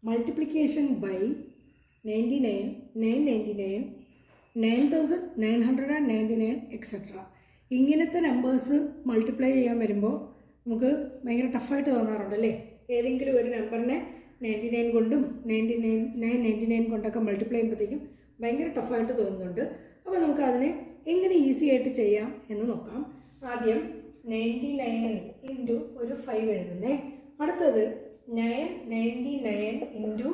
multiplication by 99, 999, 9999 etc. ഇങ്ങനത്തെ numbers multiply ചെയ്യാൻ വരുമ്പോൾ നമുക്ക് ഭയങ്കര ടഫായിട്ട് തോന്നാറുണ്ടല്ലേ? ഏതെങ്കിലും ഒരു നമ്പറിനെ 99 കൊണ്ടും 999 കൊണ്ടൊക്കെ മൾട്ടിപ്ലൈ ചെയ്യുമ്പോഴത്തേക്കും ഭയങ്കര ടഫായിട്ട് തോന്നുന്നുണ്ട്. അപ്പോൾ നമുക്ക് അതിനെ എങ്ങനെ ഈസി ആയിട്ട് ചെയ്യാം എന്ന് നോക്കാം. ആദ്യം 99 ഇൻറ്റു ഒരു 5 എഴുതുന്നേ. അടുത്തത് 999 ഇൻറ്റു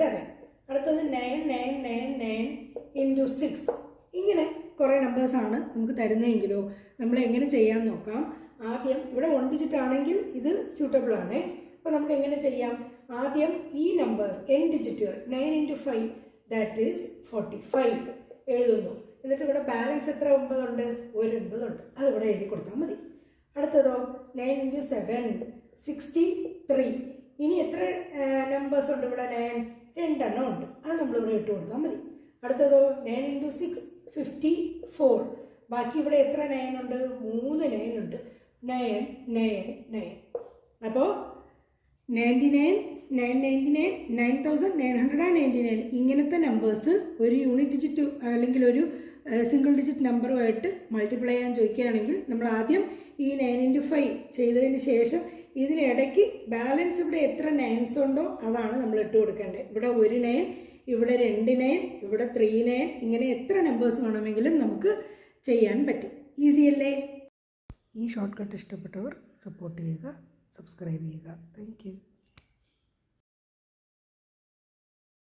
7. അടുത്തത് 9999 ഇൻറ്റു 6. ഇങ്ങനെ കുറേ നമ്പേഴ്സാണ് നമുക്ക് തരുന്നതെങ്കിലോ നമ്മൾ എങ്ങനെ ചെയ്യാൻ നോക്കാം. ആദ്യം ഇവിടെ 1 ഡിജിറ്റ് ആണെങ്കിൽ ഇത് സ്യൂട്ടബിൾ ആണ്. അപ്പോൾ നമുക്ക് എങ്ങനെ ചെയ്യാം? ആദ്യം ഈ number n ഡിജിറ്റുകൾ 9 into 5 that is 45 എഴുതുന്നു. എന്നിട്ട് ഇവിടെ ബാലൻസ് എത്ര 9 ഉണ്ട്? ഒരു 9 ഉണ്ട്. അതിവിടെ എഴുതി കൊടുത്താൽ മതി. അടുത്തതോ 9 ഇൻറ്റു 7 63. ഇനി എത്ര നമ്പേഴ്സ് ഉണ്ട് ഇവിടെ? 9 2 ഉണ്ട്. അത് നമ്മളിവിടെ ഇട്ട് കൊടുത്താൽ മതി. അടുത്തതോ 9 ഇൻറ്റു 6 54. ബാക്കി ഇവിടെ എത്ര 9 ഉണ്ട്? 3 9 ഉണ്ട്. 9 9 9. അപ്പോൾ 99 999 9999 ഇങ്ങനത്തെ നമ്പേഴ്സ് ഒരു യൂണിറ്റ് ഡിജിറ്റ് അല്ലെങ്കിൽ ഒരു സിംഗിൾ ഡിജിറ്റ് നമ്പറുമായിട്ട് മൾട്ടിപ്ലൈ ചെയ്യാൻ ചോദിക്കുകയാണെങ്കിൽ നമ്മൾ ആദ്യം ഈ 9 ഇൻറ്റു 5 ചെയ്തതിന് ശേഷം ഇതിനിടയ്ക്ക് ബാലൻസ് ഇവിടെ എത്ര 9s ഉണ്ടോ അതാണ് നമ്മൾ ഇട്ട് കൊടുക്കേണ്ടത്. ഇവിടെ ഒരു 9, ഇവിടെ 2 9, ഇവിടെ 3 9, ഇങ്ങനെ എത്ര നമ്പേഴ്സ് വേണമെങ്കിലും നമുക്ക് ചെയ്യാൻ പറ്റും. ഈസി അല്ലേ? ഈ ഷോർട്ട് കട്ട് ഇഷ്ടപ്പെട്ടവർ സപ്പോർട്ട് ചെയ്യുക, സബ്സ്ക്രൈബ് ചെയ്യുക. Thank you.